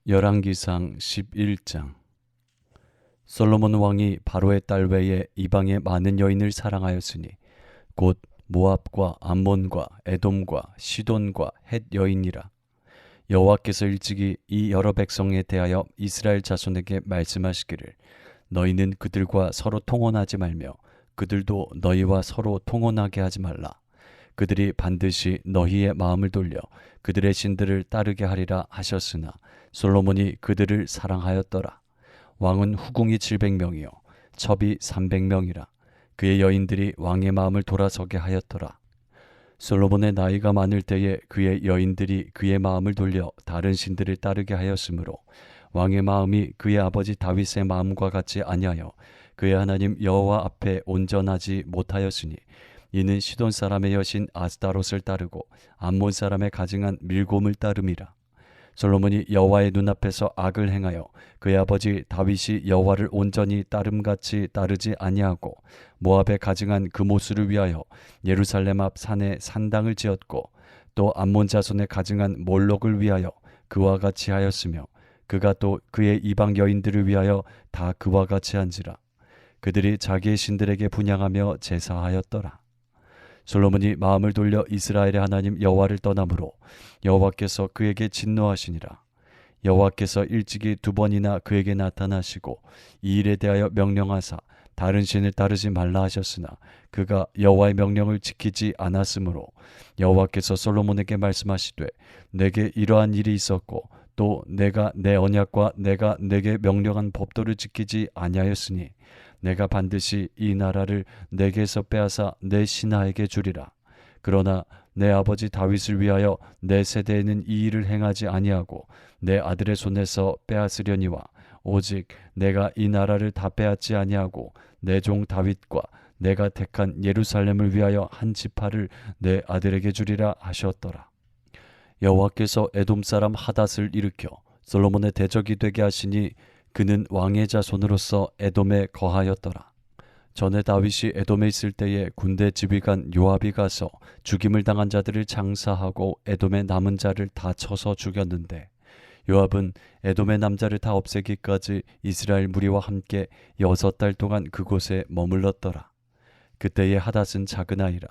열왕기상 11장. 솔로몬 왕이 바로의 딸 외에 이방의 많은 여인을 사랑하였으니 곧 모압과 암몬과 에돔과 시돈과 헷 여인이라. 여호와께서 일찍이 이 여러 백성에 대하여 이스라엘 자손에게 말씀하시기를 너희는 그들과 서로 통혼하지 말며 그들도 너희와 서로 통혼하게 하지 말라. 그들이 반드시 너희의 마음을 돌려 그들의 신들을 따르게 하리라 하셨으나 솔로몬이 그들을 사랑하였더라. 왕은 후궁이 700명이요 첩이 300명이라. 그의 여인들이 왕의 마음을 돌아서게 하였더라. 솔로몬의 나이가 많을 때에 그의 여인들이 그의 마음을 돌려 다른 신들을 따르게 하였으므로 왕의 마음이 그의 아버지 다윗의 마음과 같이 아니하여 그의 하나님 여호와 앞에 온전하지 못하였으니 이는 시돈 사람의 여신 아스다롯을 따르고 암몬 사람의 가증한 밀곰을 따름이라. 솔로몬이 여호와의 눈앞에서 악을 행하여 그의 아버지 다윗이 여호와를 온전히 따름같이 따르지 아니하고 모압에 가증한 그모스를 위하여 예루살렘 앞 산에 산당을 지었고 또 암몬 자손에 가증한 몰록을 위하여 그와 같이 하였으며 그가 또 그의 이방 여인들을 위하여 다 그와 같이 한지라. 그들이 자기의 신들에게 분향하며 제사하였더라. 솔로몬이 마음을 돌려 이스라엘의 하나님 여호와를 떠나므로 여호와께서 그에게 진노하시니라. 여호와께서 일찍이 2번이나 그에게 나타나시고 이 일에 대하여 명령하사 다른 신을 따르지 말라 하셨으나 그가 여호와의 명령을 지키지 않았으므로 여호와께서 솔로몬에게 말씀하시되 내게 이러한 일이 있었고 또 내가 내 언약과 내가 내게 명령한 법도를 지키지 아니하였으니 내가 반드시 이 나라를 내게서 빼앗아 내 신하에게 주리라. 그러나 내 아버지 다윗을 위하여 내 세대에는 이 일을 행하지 아니하고 내 아들의 손에서 빼앗으려니와 오직 내가 이 나라를 다 빼앗지 아니하고 내 종 다윗과 내가 택한 예루살렘을 위하여 한 지파를 내 아들에게 주리라 하셨더라. 여호와께서 에돔 사람 하닷을 일으켜 솔로몬의 대적이 되게 하시니 그는 왕의 자손으로서 에돔에 거하였더라. 전에 다윗이 에돔에 있을 때에 군대 지휘관 요압이 가서 죽임을 당한 자들을 장사하고 에돔의 남은 자를 다 쳐서 죽였는데 요압은 에돔의 남자를 다 없애기까지 이스라엘 무리와 함께 6달 동안 그곳에 머물렀더라. 그때의 하닷은 작은 아이라.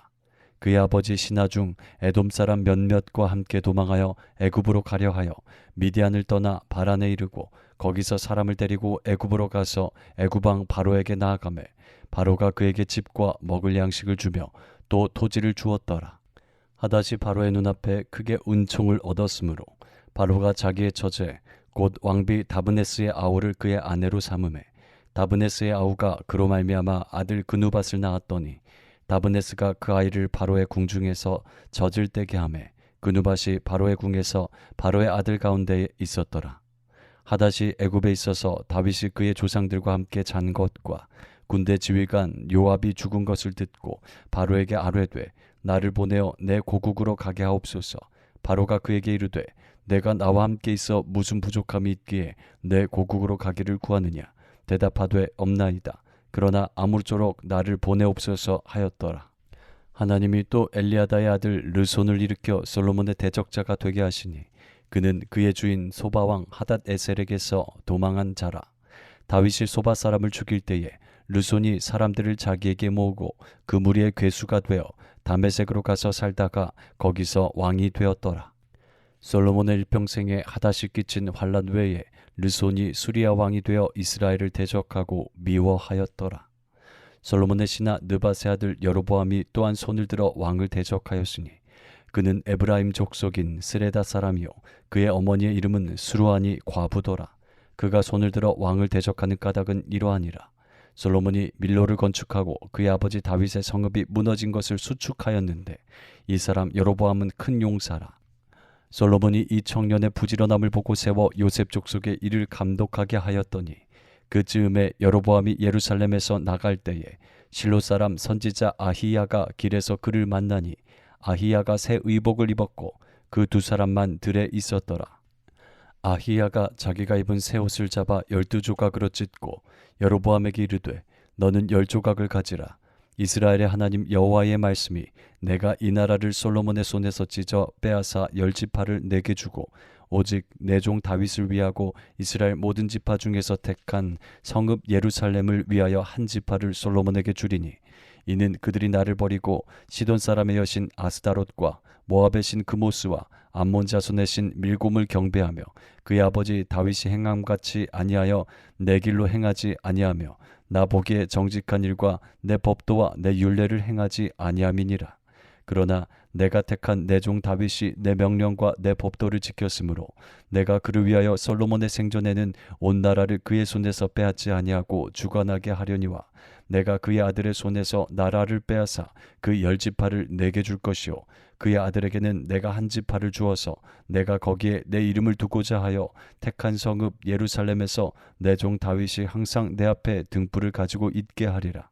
그의 아버지 신하 중 에돔 사람 몇몇과 함께 도망하여 애굽으로 가려 하여 미디안을 떠나 바란에 이르고 거기서 사람을 데리고 애굽으로 가서 애굽 왕 바로에게 나아가매 바로가 그에게 집과 먹을 양식을 주며 또 토지를 주었더라. 하닷이 바로의 눈앞에 크게 은총을 얻었으므로 바로가 자기의 처제 곧 왕비 다브네스의 아우를 그의 아내로 삼으매 다브네스의 아우가 그로 말미암아 아들 그누밧을 낳았더니 다브네스가 그 아이를 바로의 궁중에서 젖을 떼게 하매 그누밧이 바로의 궁에서 바로의 아들 가운데에 있었더라. 하닷이 애굽에 있어서 다윗이 그의 조상들과 함께 잔 것과 군대 지휘관 요압이 죽은 것을 듣고 바로에게 아뢰되 나를 보내어 내 고국으로 가게 하옵소서. 바로가 그에게 이르되 내가 나와 함께 있어 무슨 부족함이 있기에 내 고국으로 가기를 구하느냐. 대답하되 없나이다. 그러나 아무쪼록 나를 보내옵소서 하였더라. 하나님이 또 엘리아다의 아들 르손을 일으켜 솔로몬의 대적자가 되게 하시니 그는 그의 주인 소바왕 하닷 에셀에게서 도망한 자라. 다윗이 소바 사람을 죽일 때에 르손이 사람들을 자기에게 모으고 그 무리의 괴수가 되어 다메섹으로 가서 살다가 거기서 왕이 되었더라. 솔로몬의 일평생에 하닷이 끼친 환란 외에 르손이 수리아 왕이 되어 이스라엘을 대적하고 미워하였더라. 솔로몬의 신하 느밧의 아들 여로보암이 또한 손을 들어 왕을 대적하였으니 그는 에브라임 족속인 스레다 사람이요 그의 어머니의 이름은 스루아니 과부더라. 그가 손을 들어 왕을 대적하는 까닭은 이러하니라. 솔로몬이 밀로를 건축하고 그의 아버지 다윗의 성읍이 무너진 것을 수축하였는데 이 사람 여로보암은 큰 용사라. 솔로몬이 이 청년의 부지런함을 보고 세워 요셉 족속의 일을 감독하게 하였더니 그 즈음에 여로보암이 예루살렘에서 나갈 때에 실로 사람 선지자 아히야가 길에서 그를 만나니 아히야가 새 의복을 입었고 그 2사람만 들에 있었더라. 아히야가 자기가 입은 새 옷을 잡아 12조각으로 찢고 여로보암에게 이르되 너는 10조각을 가지라. 이스라엘의 하나님 여호와의 말씀이 내가 이 나라를 솔로몬의 손에서 찢어 빼앗아 10지파를 내게 주고 오직 내 종 다윗을 위하고 이스라엘 모든 지파 중에서 택한 성읍 예루살렘을 위하여 한 지파를 솔로몬에게 주리니 이는 그들이 나를 버리고 시돈 사람의 여신 아스다롯과 모압의 신 그모스와 암몬 자손의 신 밀곰을 경배하며 그의 아버지 다윗이 행함같이 아니하여 내 길로 행하지 아니하며 나 보기에 정직한 일과 내 법도와 내 율례를 행하지 아니함이니라. 그러나 내가 택한 내 종 다윗이 내 명령과 내 법도를 지켰으므로 내가 그를 위하여 솔로몬의 생전에는 온 나라를 그의 손에서 빼앗지 아니하고 주관하게 하려니와 내가 그의 아들의 손에서 나라를 빼앗아 그 10지파를 내게 줄 것이요 그의 아들에게는 내가 한 지파를 주어서 내가 거기에 내 이름을 두고자 하여 택한 성읍 예루살렘에서 내 종 다윗이 항상 내 앞에 등불을 가지고 있게 하리라.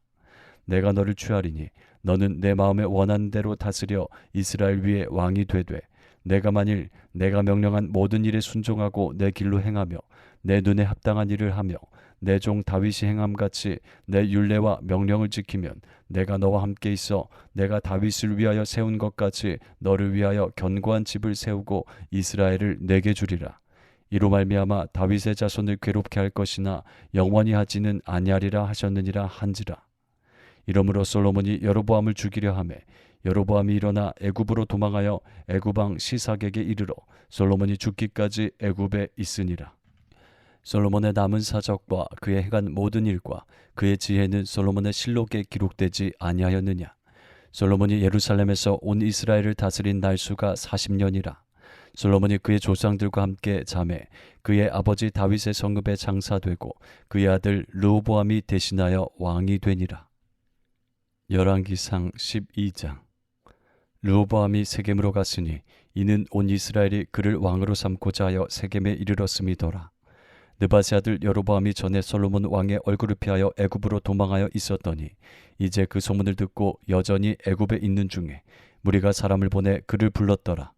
내가 너를 취하리니 너는 내 마음에 원하는 대로 다스려 이스라엘 위에 왕이 되되 내가 만일 내가 명령한 모든 일에 순종하고 내 길로 행하며 내 눈에 합당한 일을 하며 내 종 다윗이 행함같이 내 율례와 명령을 지키면 내가 너와 함께 있어 내가 다윗을 위하여 세운 것 같이 너를 위하여 견고한 집을 세우고 이스라엘을 내게 주리라. 이로 말미암아 다윗의 자손을 괴롭게 할 것이나 영원히 하지는 아니하리라 하셨느니라 한지라. 이러므로 솔로몬이 여로보암을 죽이려 하매 여로보암이 일어나 애굽으로 도망하여 애굽 왕 시삭에게 이르러 솔로몬이 죽기까지 애굽에 있으니라. 솔로몬의 남은 사적과 그의 행한 모든 일과 그의 지혜는 솔로몬의 실록에 기록되지 아니하였느냐. 솔로몬이 예루살렘에서 온 이스라엘을 다스린 날수가 40년이라. 솔로몬이 그의 조상들과 함께 잠에 그의 아버지 다윗의 성읍에 장사되고 그의 아들 르호보암이 대신하여 왕이 되니라. 열왕기상 12장. 르호보암이 세겜으로 갔으니 이는 온 이스라엘이 그를 왕으로 삼고자 하여 세겜에 이르렀음이더라. 느바세 아들 여로보암이 전에 솔로몬 왕의 얼굴을 피하여 애굽으로 도망하여 있었더니 이제 그 소문을 듣고 여전히 애굽에 있는 중에 무리가 사람을 보내 그를 불렀더라.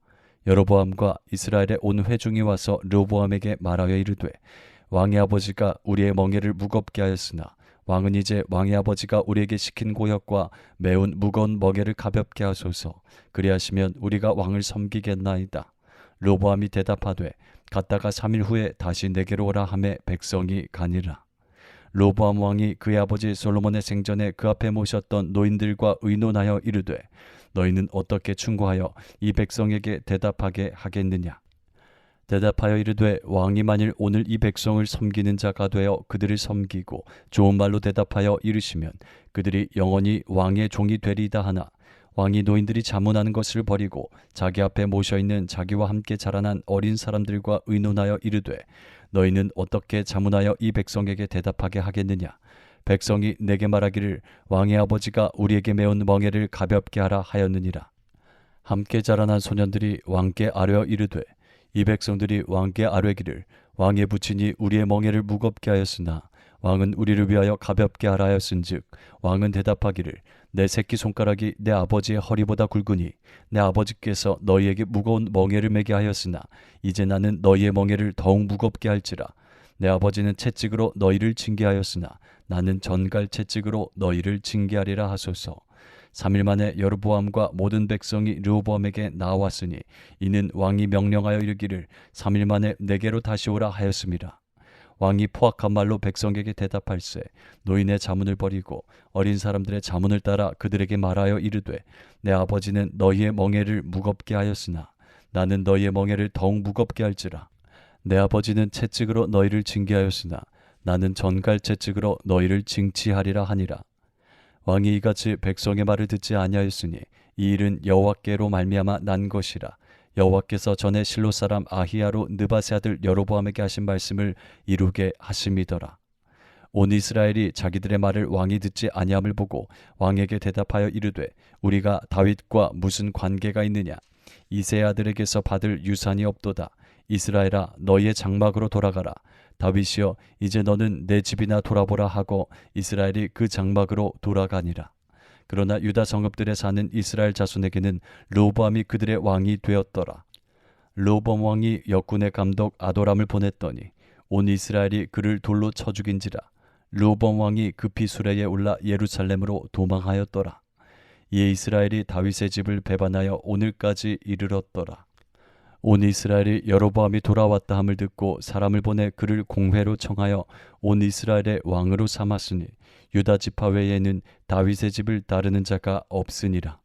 여로보암과 이스라엘의 온 회중이 와서 르호보암에게 말하여 이르되 왕의 아버지가 우리의 멍에를 무겁게 하였으나 왕은 이제 왕의 아버지가 우리에게 시킨 고역과 매운 무거운 멍에를 가볍게 하소서. 그리하시면 우리가 왕을 섬기겠나이다. 르호보암이 대답하되 갔다가 3일 후에 다시 내게로 오라 하매 백성이 가니라. 르호보암 왕이 그의 아버지 솔로몬의 생전에 그 앞에 모셨던 노인들과 의논하여 이르되 너희는 어떻게 충고하여 이 백성에게 대답하게 하겠느냐. 대답하여 이르되 왕이 만일 오늘 이 백성을 섬기는 자가 되어 그들을 섬기고 좋은 말로 대답하여 이르시면 그들이 영원히 왕의 종이 되리이다 하나 왕이 노인들이 자문하는 것을 버리고 자기 앞에 모셔있는 자기와 함께 자라난 어린 사람들과 의논하여 이르되 너희는 어떻게 자문하여 이 백성에게 대답하게 하겠느냐. 백성이 내게 말하기를 왕의 아버지가 우리에게 메운 멍에를 가볍게 하라 하였느니라. 함께 자라난 소년들이 왕께 아뢰어 이르되 이 백성들이 왕께 아뢰기를 왕의 부친이 우리의 멍에를 무겁게 하였으나 왕은 우리를 위하여 가볍게 하라 하였은즉 왕은 대답하기를 내 새끼손가락이 내 아버지의 허리보다 굵으니 내 아버지께서 너희에게 무거운 멍에를 매게 하였으나 이제 나는 너희의 멍에를 더욱 무겁게 할지라. 내 아버지는 채찍으로 너희를 징계하였으나 나는 전갈 채찍으로 너희를 징계하리라 하소서. 3일 만에 여로보암과 모든 백성이 르호보암에게 나왔으니 이는 왕이 명령하여 이르기를 3일 만에 내게로 다시 오라 하였음이라. 왕이 포악한 말로 백성에게 대답할세 노인의 자문을 버리고 어린 사람들의 자문을 따라 그들에게 말하여 이르되 내 아버지는 너희의 멍에를 무겁게 하였으나 나는 너희의 멍에를 더욱 무겁게 할지라. 내 아버지는 채찍으로 너희를 징계하였으나 나는 전갈 채찍으로 너희를 징치하리라 하니라. 왕이 이같이 백성의 말을 듣지 아니하였으니 이 일은 여호와께로 말미암아 난 것이라. 여호와께서 전에 실로 사람 아히야로 느바세 아들 여로보암에게 하신 말씀을 이루게 하심이더라. 온 이스라엘이 자기들의 말을 왕이 듣지 아니함을 보고 왕에게 대답하여 이르되 우리가 다윗과 무슨 관계가 있느냐. 이새의 아들에게서 받을 유산이 없도다. 이스라엘아 너희의 장막으로 돌아가라. 다윗이여 이제 너는 내 집이나 돌아보라 하고 이스라엘이 그 장막으로 돌아가니라. 그러나 유다 성읍들에 사는 이스라엘 자손에게는 르호보암이 그들의 왕이 되었더라. 르호보암 왕이 역군의 감독 아도람을 보냈더니 온 이스라엘이 그를 돌로 쳐 죽인지라. 르호보암 왕이 급히 수레에 올라 예루살렘으로 도망하였더라. 이에 이스라엘이 다윗의 집을 배반하여 오늘까지 이르렀더라. 온 이스라엘이 여로보암이 돌아왔다 함을 듣고 사람을 보내 그를 공회로 청하여 온 이스라엘의 왕으로 삼았으니 유다 지파 외에는 다윗의 집을 따르는 자가 없으니라.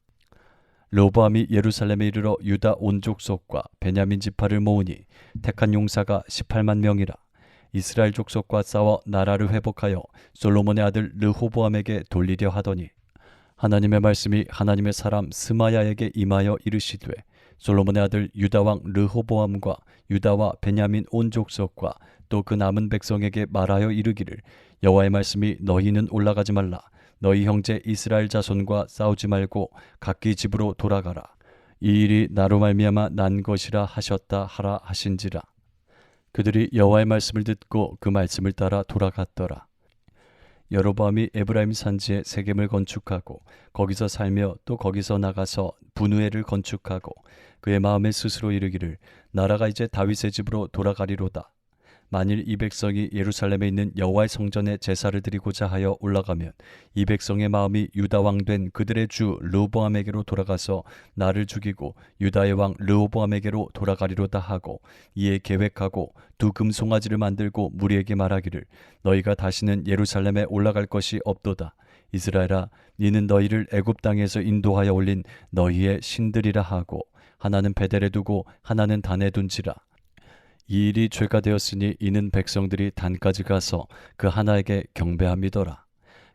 르호보암이 예루살렘에 이르러 유다 온 족속과 베냐민 지파를 모으니 택한 용사가 18만 명이라. 이스라엘 족속과 싸워 나라를 회복하여 솔로몬의 아들 르호보암에게 돌리려 하더니 하나님의 말씀이 하나님의 사람 스마야에게 임하여 이르시되 솔로몬의 아들 유다 왕 르호보암과 유다와 베냐민 온 족속과 또 그 남은 백성에게 말하여 이르기를 여호와의 말씀이 너희는 올라가지 말라. 너희 형제 이스라엘 자손과 싸우지 말고 각기 집으로 돌아가라. 이 일이 나로 말미암아 난 것이라 하셨다 하라 하신지라. 그들이 여호와의 말씀을 듣고 그 말씀을 따라 돌아갔더라. 여로보암이 에브라임 산지에 세겜을 건축하고 거기서 살며 또 거기서 나가서 분우엘을 건축하고 그의 마음에 스스로 이르기를 나라가 이제 다윗의 집으로 돌아가리로다. 만일 이 백성이 예루살렘에 있는 여호와의 성전에 제사를 드리고자 하여 올라가면 이 백성의 마음이 유다 왕 된 그들의 주 르호보암에게로 돌아가서 나를 죽이고 유다의 왕 르호보암에게로 돌아가리로다 하고 이에 계획하고 두 금송아지를 만들고 무리에게 말하기를 너희가 다시는 예루살렘에 올라갈 것이 없도다. 이스라엘아, 니는 너희를 애굽 땅에서 인도하여 올린 너희의 신들이라 하고 하나는 베델에 두고 하나는 단에 둔지라. 이 일이 죄가 되었으니 이는 백성들이 단까지 가서 그 하나에게 경배함이더라.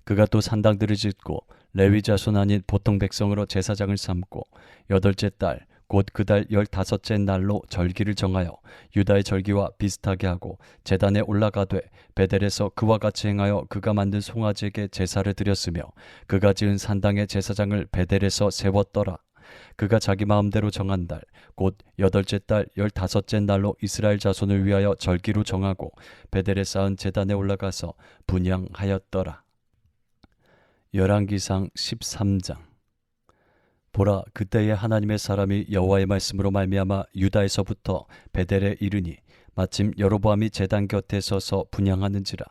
그가 또 산당들을 짓고 레위 자손 아닌 보통 백성으로 제사장을 삼고 8째 달 곧 그 달 15째 날로 절기를 정하여 유다의 절기와 비슷하게 하고 제단에 올라가되 베델에서 그와 같이 행하여 그가 만든 송아지에게 제사를 드렸으며 그가 지은 산당의 제사장을 베델에서 세웠더라. 그가 자기 마음대로 정한 달 곧 8째 달 15째 날로 이스라엘 자손을 위하여 절기로 정하고 베델에 쌓은 제단에 올라가서 분향하였더라. 열왕기상 13장. 보라, 그때에 하나님의 사람이 여호와의 말씀으로 말미암아 유다에서부터 베델에 이르니 마침 여로보암이 제단 곁에 서서 분향하는지라.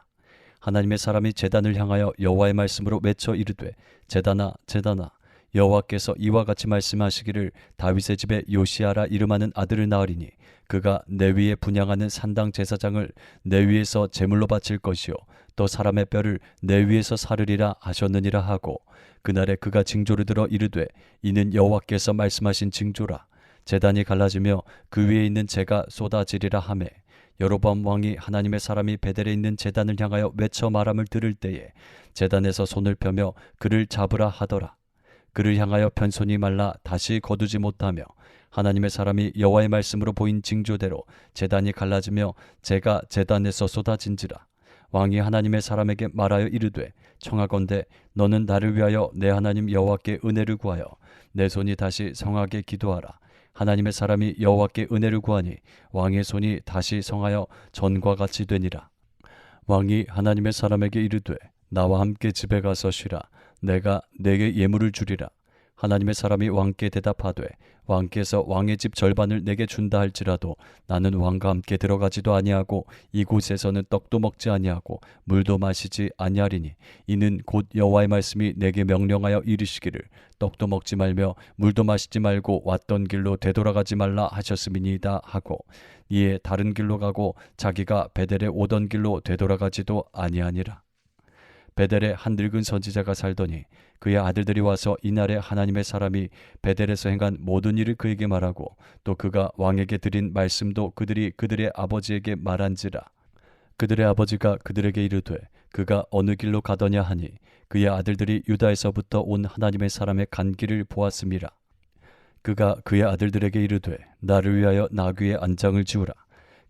하나님의 사람이 제단을 향하여 여호와의 말씀으로 외쳐 이르되 제단아 제단아, 여호와께서 이와 같이 말씀하시기를 다윗의 집에 요시아라 이름하는 아들을 낳으리니 그가 내 위에 분향하는 산당 제사장을 내 위에서 제물로 바칠 것이요 또 사람의 뼈를 내 위에서 사르리라 하셨느니라 하고 그날에 그가 징조를 들어 이르되 이는 여호와께서 말씀하신 징조라. 제단이 갈라지며 그 위에 있는 재가 쏟아지리라 하매 여로보암 왕이 하나님의 사람이 베델에 있는 제단을 향하여 외쳐 말함을 들을 때에 제단에서 손을 펴며 그를 잡으라 하더라. 그를 향하여 편손이 말라 다시 거두지 못하며 하나님의 사람이 여호와의 말씀으로 보인 징조대로 제단이 갈라지며 재가 제단에서 쏟아진지라. 왕이 하나님의 사람에게 말하여 이르되 청하건대 너는 나를 위하여 내 하나님 여호와께 은혜를 구하여 내 손이 다시 성하게 기도하라. 하나님의 사람이 여호와께 은혜를 구하니 왕의 손이 다시 성하여 전과 같이 되니라. 왕이 하나님의 사람에게 이르되 나와 함께 집에 가서 쉬라. 내가 내게 예물을 주리라. 하나님의 사람이 왕께 대답하되 왕께서 왕의 집 절반을 내게 준다 할지라도 나는 왕과 함께 들어가지도 아니하고 이곳에서는 떡도 먹지 아니하고 물도 마시지 아니하리니 이는 곧 여호와의 말씀이 내게 명령하여 이르시기를 떡도 먹지 말며 물도 마시지 말고 왔던 길로 되돌아가지 말라 하셨음이니이다 하고 이에 다른 길로 가고 자기가 베델에 오던 길로 되돌아가지도 아니하니라. 베델에 한 늙은 선지자가 살더니 그의 아들들이 와서 이날에 하나님의 사람이 베델에서 행한 모든 일을 그에게 말하고 또 그가 왕에게 드린 말씀도 그들이 그들의 아버지에게 말한지라. 그들의 아버지가 그들에게 이르되 그가 어느 길로 가더냐 하니 그의 아들들이 유다에서부터 온 하나님의 사람의 간 길을 보았음이라. 그가 그의 아들들에게 이르되 나를 위하여 나귀의 안장을 지우라.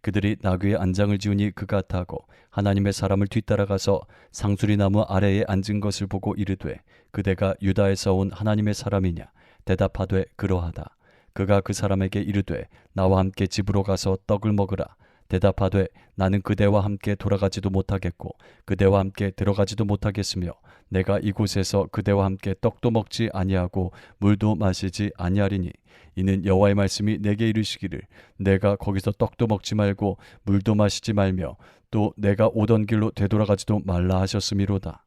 그들이 나귀의 안장을 지우니 그가 타고 하나님의 사람을 뒤따라가서 상수리 나무 아래에 앉은 것을 보고 이르되 그대가 유다에서 온 하나님의 사람이냐? 대답하되 그러하다. 그가 그 사람에게 이르되 나와 함께 집으로 가서 떡을 먹으라. 대답하되 나는 그대와 함께 돌아가지도 못하겠고 그대와 함께 들어가지도 못하겠으며 내가 이곳에서 그대와 함께 떡도 먹지 아니하고 물도 마시지 아니하리니 이는 여호와의 말씀이 내게 이르시기를 내가 거기서 떡도 먹지 말고 물도 마시지 말며 또 내가 오던 길로 되돌아가지도 말라 하셨음이로다.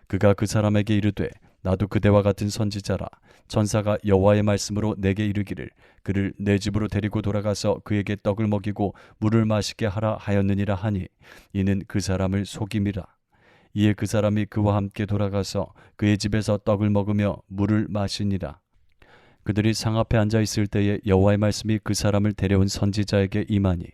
그가 그 사람에게 이르되 나도 그대와 같은 선지자라. 천사가 여호와의 말씀으로 내게 이르기를 그를 내 집으로 데리고 돌아가서 그에게 떡을 먹이고 물을 마시게 하라 하였느니라 하니 이는 그 사람을 속임이라. 이에 그 사람이 그와 함께 돌아가서 그의 집에서 떡을 먹으며 물을 마시니라. 그들이 상 앞에 앉아 있을 때에 여호와의 말씀이 그 사람을 데려온 선지자에게 임하니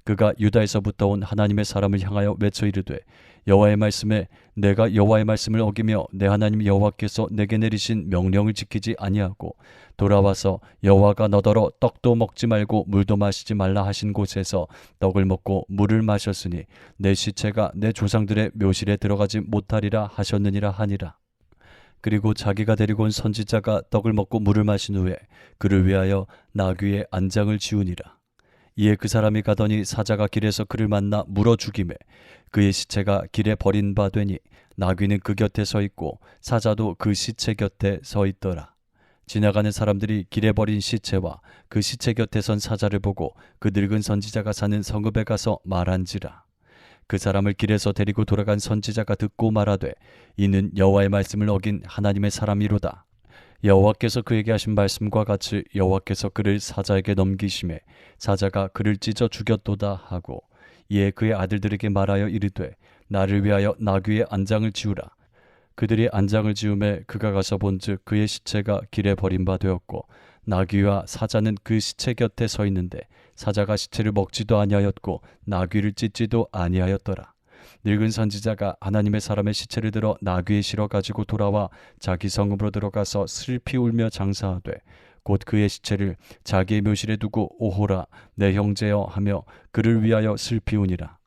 그가 유다에서부터 온 하나님의 사람을 향하여 외쳐 이르되 여호와의 말씀에 내가 여호와의 말씀을 어기며 내 하나님 여호와께서 내게 내리신 명령을 지키지 아니하고 돌아와서 여호와가 너더러 떡도 먹지 말고 물도 마시지 말라 하신 곳에서 떡을 먹고 물을 마셨으니 내 시체가 내 조상들의 묘실에 들어가지 못하리라 하셨느니라 하니라. 그리고 자기가 데리고 온 선지자가 떡을 먹고 물을 마신 후에 그를 위하여 나귀의 안장을 지우니라. 이에 그 사람이 가더니 사자가 길에서 그를 만나 물어 죽이매 그의 시체가 길에 버린 바 되니 나귀는 그 곁에 서 있고 사자도 그 시체 곁에 서 있더라. 지나가는 사람들이 길에 버린 시체와 그 시체 곁에 선 사자를 보고 그 늙은 선지자가 사는 성읍에 가서 말한지라. 그 사람을 길에서 데리고 돌아간 선지자가 듣고 말하되 이는 여호와의 말씀을 어긴 하나님의 사람이로다. 여호와께서 그에게 하신 말씀과 같이 여호와께서 그를 사자에게 넘기심에 사자가 그를 찢어 죽였도다 하고 이에 그의 아들들에게 말하여 이르되 나를 위하여 나귀의 안장을 지우라. 그들이 안장을 지우매 그가 가서 본즉 그의 시체가 길에 버린 바 되었고 나귀와 사자는 그 시체 곁에 서 있는데 사자가 시체를 먹지도 아니하였고 나귀를 찢지도 아니하였더라. 늙은 선지자가 하나님의 사람의 시체를 들어 나귀에 실어 가지고 돌아와 자기 성읍으로 들어가서 슬피 울며 장사하되 곧 그의 시체를 자기의 묘실에 두고 오호라 내 형제여 하며 그를 위하여 슬피 우니라.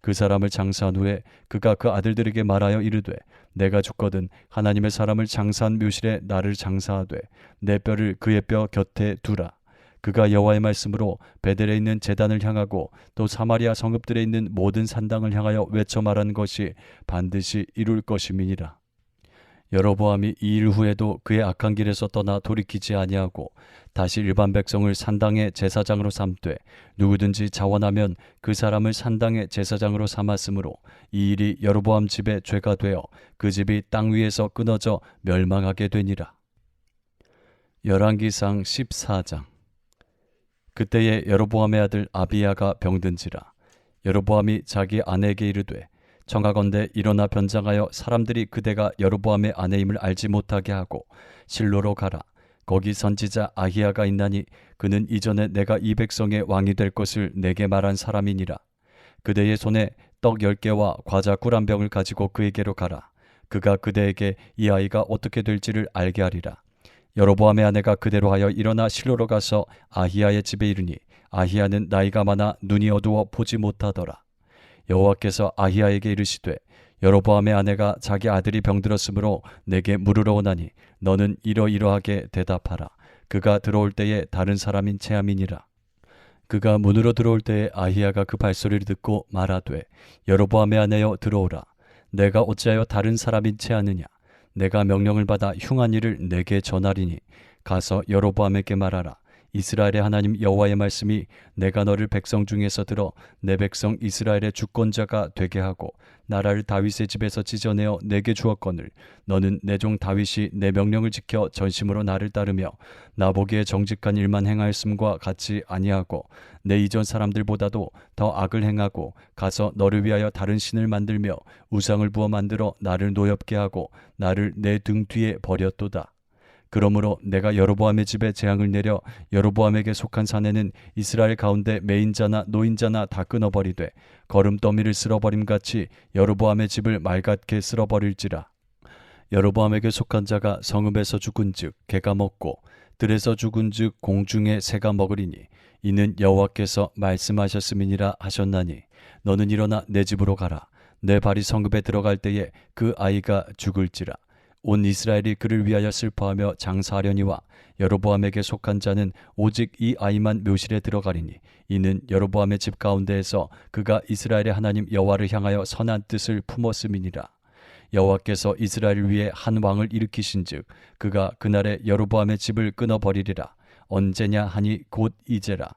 그 사람을 장사한 후에 그가 그 아들들에게 말하여 이르되 내가 죽거든 하나님의 사람을 장사한 묘실에 나를 장사하되 내 뼈를 그의 뼈 곁에 두라. 그가 여호와의 말씀으로 베델에 있는 제단을 향하고 또 사마리아 성읍들에 있는 모든 산당을 향하여 외쳐 말한 것이 반드시 이룰 것임이니라. 여로보암이 이 일 후에도 그의 악한 길에서 떠나 돌이키지 아니하고 다시 일반 백성을 산당의 제사장으로 삼되 누구든지 자원하면 그 사람을 산당의 제사장으로 삼았으므로 이 일이 여로보암 집의 죄가 되어 그 집이 땅 위에서 끊어져 멸망하게 되니라. 열왕기상 14장. 그때에 여로보암의 아들 아비야가 병든지라. 여로보암이 자기 아내에게 이르되 청하건대 일어나 변장하여 사람들이 그대가 여로보암의 아내임을 알지 못하게 하고 실로로 가라. 거기 선지자 아히야가 있나니 그는 이전에 내가 이 백성의 왕이 될 것을 내게 말한 사람이니라. 그대의 손에 떡 10개와 과자 꿀 한 병을 가지고 그에게로 가라. 그가 그대에게 이 아이가 어떻게 될지를 알게 하리라. 여로보암의 아내가 그대로 하여 일어나 실로로 가서 아히야의 집에 이르니 아히야는 나이가 많아 눈이 어두워 보지 못하더라. 여호와께서 아히야에게 이르시되 여로보암의 아내가 자기 아들이 병들었으므로 내게 물으러 오나니 너는 이러이러하게 대답하라. 그가 들어올 때에 다른 사람인 체함이니라. 그가 문으로 들어올 때에 아히야가 그 발소리를 듣고 말하되 여로보암의 아내여 들어오라. 내가 어찌하여 다른 사람인 체하느냐. 내가 명령을 받아 흉한 일을 내게 전하리니 가서 여로보암에게 말하라. 이스라엘의 하나님 여호와의 말씀이 내가 너를 백성 중에서 들어 내 백성 이스라엘의 주권자가 되게 하고 나라를 다윗의 집에서 찢어내어 내게 주었거늘 너는 내 종 다윗이 내 명령을 지켜 전심으로 나를 따르며 나보기에 정직한 일만 행하였음과 같이 아니하고 내 이전 사람들보다도 더 악을 행하고 가서 너를 위하여 다른 신을 만들며 우상을 부어 만들어 나를 노엽게 하고 나를 내 등 뒤에 버렸도다. 그러므로 내가 여로보암의 집에 재앙을 내려 여로보암에게 속한 사내는 이스라엘 가운데 매인자나 노인자나 다 끊어버리되 거름더미를 쓸어버림같이 여로보암의 집을 맑게 쓸어버릴지라. 여로보암에게 속한 자가 성읍에서 죽은즉 개가 먹고 들에서 죽은즉 공중의 새가 먹으리니 이는 여호와께서 말씀하셨음이니라 하셨나니 너는 일어나 내 집으로 가라. 내 발이 성읍에 들어갈 때에 그 아이가 죽을지라. 온 이스라엘이 그를 위하여 슬퍼하며 장사하려니와 여로보암에게 속한 자는 오직 이 아이만 묘실에 들어가리니 이는 여로보암의 집 가운데에서 그가 이스라엘의 하나님 여호와를 향하여 선한 뜻을 품었음이니라. 여호와께서 이스라엘을 위해 한 왕을 일으키신즉 그가 그날에 여로보암의 집을 끊어버리리라. 언제냐 하니 곧 이제라.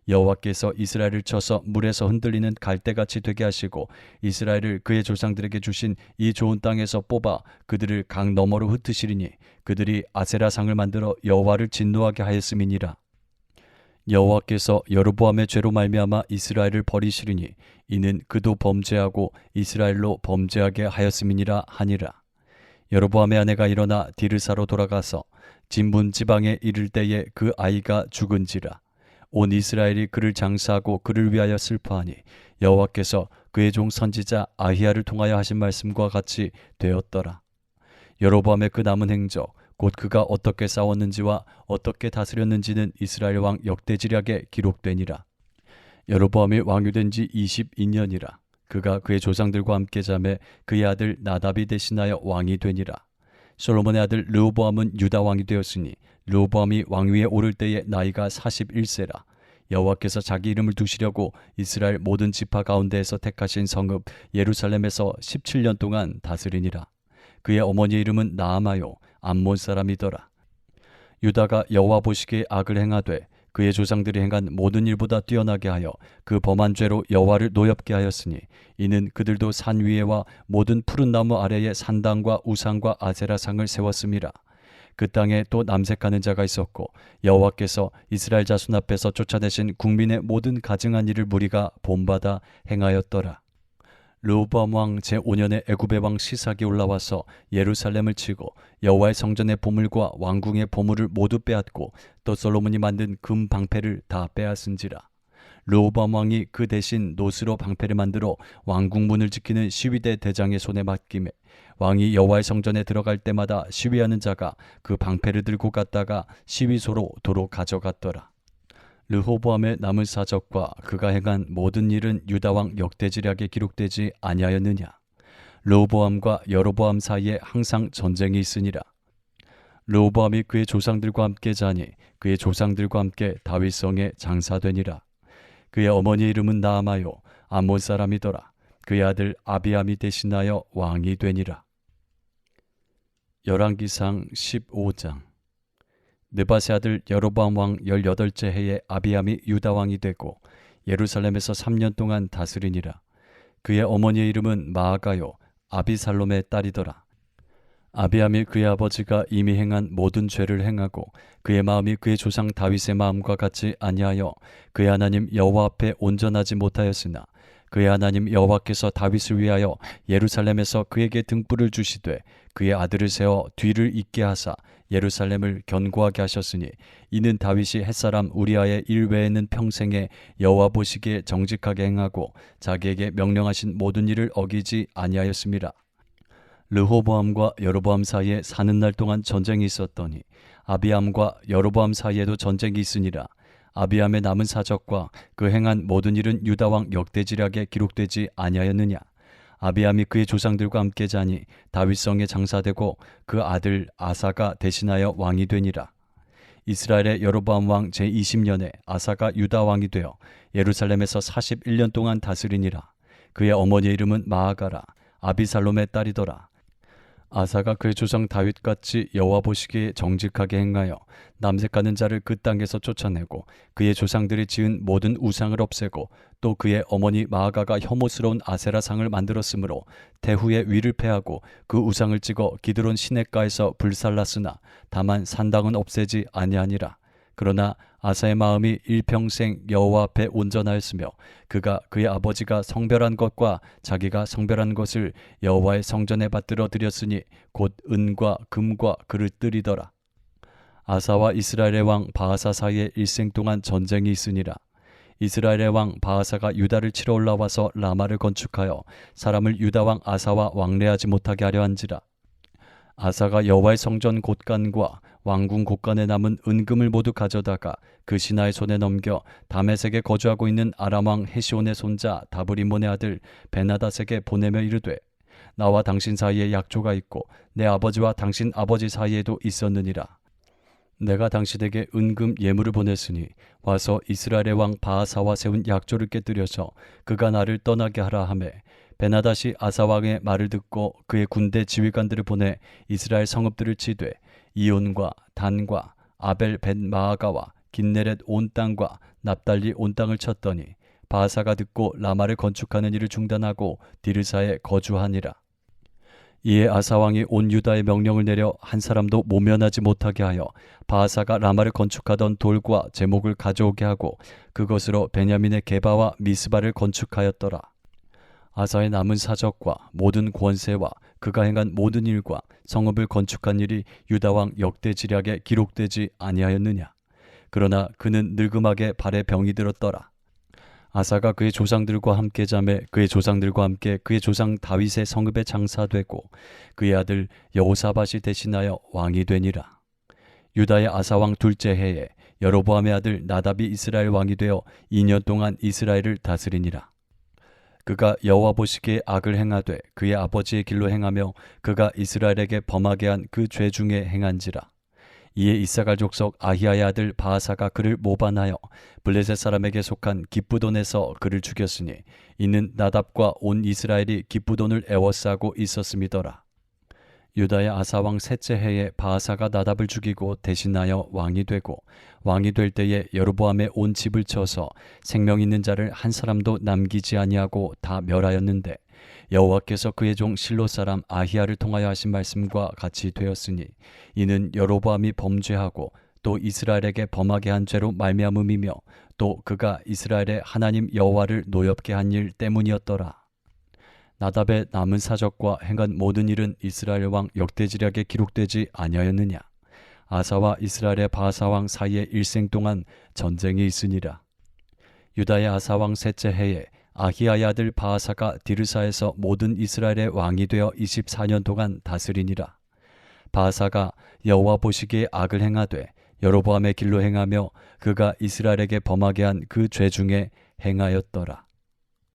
여호와께서 이스라엘을 쳐서 물에서 흔들리는 갈대같이 되게 하시고 이스라엘을 그의 조상들에게 주신 이 좋은 땅에서 뽑아 그들을 강 너머로 흩으시리니 그들이 아세라상을 만들어 여호와를 진노하게 하였음이니라. 여호와께서 여로보암의 죄로 말미암아 이스라엘을 버리시리니 이는 그도 범죄하고 이스라엘로 범죄하게 하였음이니라 하니라. 여로보암의 아내가 일어나 디르사로 돌아가서 진분 지방에 이를 때에 그 아이가 죽은지라. 온 이스라엘이 그를 장사하고 그를 위하여 슬퍼하니 여호와께서 그의 종 선지자 아히야를 통하여 하신 말씀과 같이 되었더라. 여로보암의 그 남은 행적 곧 그가 어떻게 싸웠는지와 어떻게 다스렸는지는 이스라엘 왕 역대지략에 기록되니라. 여로보암이 왕이 된 지 22년이라. 그가 그의 조상들과 함께 잠에 그의 아들 나답이 대신하여 왕이 되니라. 솔로몬의 아들 르호보암은 유다 왕이 되었으니 르호보암이 왕위에 오를 때에 나이가 41세라. 여호와께서 자기 이름을 두시려고 이스라엘 모든 지파 가운데에서 택하신 성읍 예루살렘에서 17년 동안 다스리니라. 그의 어머니의 이름은 나아마요 암몬 사람이더라. 유다가 여호와 보시기에 악을 행하되 그의 조상들이 행한 모든 일보다 뛰어나게 하여 그 범한 죄로 여호와를 노엽게 하였으니 이는 그들도 산 위에와 모든 푸른 나무 아래에 산당과 우상과 아세라상을 세웠음이라. 그 땅에 또 남색하는 자가 있었고 여호와께서 이스라엘 자손 앞에서 쫓아내신 국민의 모든 가증한 일을 무리가 본받아 행하였더라. 르호보암 왕 제5년에 애굽의 왕 시삭이 올라와서 예루살렘을 치고 여호와의 성전의 보물과 왕궁의 보물을 모두 빼앗고 또 솔로몬이 만든 금 방패를 다 빼앗은지라. 르호보암 왕이 그 대신 노스로 방패를 만들어 왕궁 문을 지키는 시위대 대장의 손에 맡기매 왕이 여호와의 성전에 들어갈 때마다 시위하는 자가 그 방패를 들고 갔다가 시위소로 도로 가져갔더라. 르호보암의 남은 사적과 그가 행한 모든 일은 유다왕 역대지략에 기록되지 아니하였느냐. 르호보암과 여로보암 사이에 항상 전쟁이 있으니라. 르호보암이 그의 조상들과 함께 자니 그의 조상들과 함께 다윗성에 장사되니라. 그의 어머니의 이름은 나아마요 암몬 사람이더라. 그의 아들 아비암이 대신하여 왕이 되니라. 열왕기상 15장. 느밧의 아들 여로보암 왕 18째 해에 아비암이 유다 왕이 되고 예루살렘에서 3년 동안 다스리니라. 그의 어머니의 이름은 마아가요 아비살롬의 딸이더라. 아비암이 그의 아버지가 이미 행한 모든 죄를 행하고 그의 마음이 그의 조상 다윗의 마음과 같이 아니하여 그의 하나님 여호와 앞에 온전하지 못하였으나 그의 하나님 여호와께서 다윗을 위하여 예루살렘에서 그에게 등불을 주시되 그의 아들을 세워 뒤를 잇게 하사 예루살렘을 견고하게 하셨으니 이는 다윗이 햇사람 우리아의 일 외에는 평생에 여호와 보시기에 정직하게 행하고 자기에게 명령하신 모든 일을 어기지 아니하였음이라. 르호보암과 여로보암 사이에 사는 날 동안 전쟁이 있었더니 아비암과 여로보암 사이에도 전쟁이 있으니라. 아비암의 남은 사적과 그 행한 모든 일은 유다왕 역대지략에 기록되지 아니하였느냐. 아비암이 그의 조상들과 함께 자니 다윗성에 장사되고 그 아들 아사가 대신하여 왕이 되니라. 이스라엘의 여로보암 왕 제20년에 아사가 유다 왕이 되어 예루살렘에서 41년 동안 다스리니라. 그의 어머니의 이름은 마아가라 아비살롬의 딸이더라. 아사가 그의 조상 다윗같이 여호와 보시기에 정직하게 행하여 남색하는 자를 그 땅에서 쫓아내고 그의 조상들이 지은 모든 우상을 없애고 또 그의 어머니 마아가가 혐오스러운 아세라상을 만들었으므로 태후의 위를 패하고 그 우상을 찍어 기드론 시냇가에서 불살랐으나 다만 산당은 없애지 아니하니라. 그러나 아사의 마음이 일평생 여호와 앞에 온전하였으며 그가 그의 아버지가 성별한 것과 자기가 성별한 것을 여호와의 성전에 받들어 드렸으니 곧 은과 금과 그릇들이더라. 아사와 이스라엘의 왕 바하사 사이에 일생 동안 전쟁이 있으니라. 이스라엘의 왕 바하사가 유다를 치러 올라와서 라마를 건축하여 사람을 유다 왕 아사와 왕래하지 못하게 하려 한지라. 아사가 여호와의 성전 곳간과 왕궁 곳간에 남은 은금을 모두 가져다가 그 신하의 손에 넘겨 다메섹에 거주하고 있는 아람 왕 헤시온의 손자 다브리몬의 아들 베나닷에게 보내며 이르되 나와 당신 사이에 약조가 있고 내 아버지와 당신 아버지 사이에도 있었느니라. 내가 당신에게 은금 예물을 보냈으니 와서 이스라엘의 왕 바하사와 세운 약조를 깨뜨려서 그가 나를 떠나게 하라 하매 베나닷이 아사 왕의 말을 듣고 그의 군대 지휘관들을 보내 이스라엘 성읍들을 치되 이온과 단과 아벨 벳 마아가와 긴네렛 온 땅과 납달리 온 땅을 쳤더니 바하사가 듣고 라마를 건축하는 일을 중단하고 디르사에 거주하니라. 이에 아사 왕이 온 유다에 명령을 내려 한 사람도 모면하지 못하게 하여 바하사가 라마를 건축하던 돌과 제목을 가져오게 하고 그것으로 베냐민의 게바와 미스바를 건축하였더라. 아사의 남은 사적과 모든 권세와 그가 행한 모든 일과 성읍을 건축한 일이 유다 왕 역대 지략에 기록되지 아니하였느냐. 그러나 그는 늙음하게 발에 병이 들었더라. 아사가 그의 조상들과 함께 잠에 그의 조상들과 함께 그의 조상 다윗의 성읍에 장사되고 그의 아들 여호사밧이 대신하여 왕이 되니라. 유다의 아사 왕 둘째 해에 여로보암의 아들 나답이 이스라엘 왕이 되어 2년 동안 이스라엘을 다스리니라. 그가 여호와 보시기에 악을 행하되 그의 아버지의 길로 행하며 그가 이스라엘에게 범하게 한 그 죄 중에 행한지라. 이에 이사갈 족속 아히야의 아들 바하사가 그를 모반하여 블레셋 사람에게 속한 기브돈에서 그를 죽였으니 이는 나답과 온 이스라엘이 기브돈을 애워싸고 있었음이더라. 유다의 아사 왕 셋째 해에 바하사가 나답을 죽이고 대신하여 왕이 되고 왕이 될 때에 여로보암의 온 집을 쳐서 생명 있는 자를 한 사람도 남기지 아니하고 다 멸하였는데 여호와께서 그의 종 실로 사람 아히야를 통하여 하신 말씀과 같이 되었으니 이는 여로보암이 범죄하고 또 이스라엘에게 범하게 한 죄로 말미암음이며 또 그가 이스라엘의 하나님 여호와를 노엽게 한 일 때문이었더라. 나답의 남은 사적과 행한 모든 일은 이스라엘 왕 역대지략에 기록되지 아니하였느냐. 아사와 이스라엘의 바하사 왕 사이에 일생 동안 전쟁이 있으니라. 유다의 아사 왕 셋째 해에 아히야의 아들 바하사가 디르사에서 모든 이스라엘의 왕이 되어 24년 동안 다스리니라. 바하사가 여호와 보시기에 악을 행하되 여로보암의 길로 행하며 그가 이스라엘에게 범하게 한 그 죄 중에 행하였더라.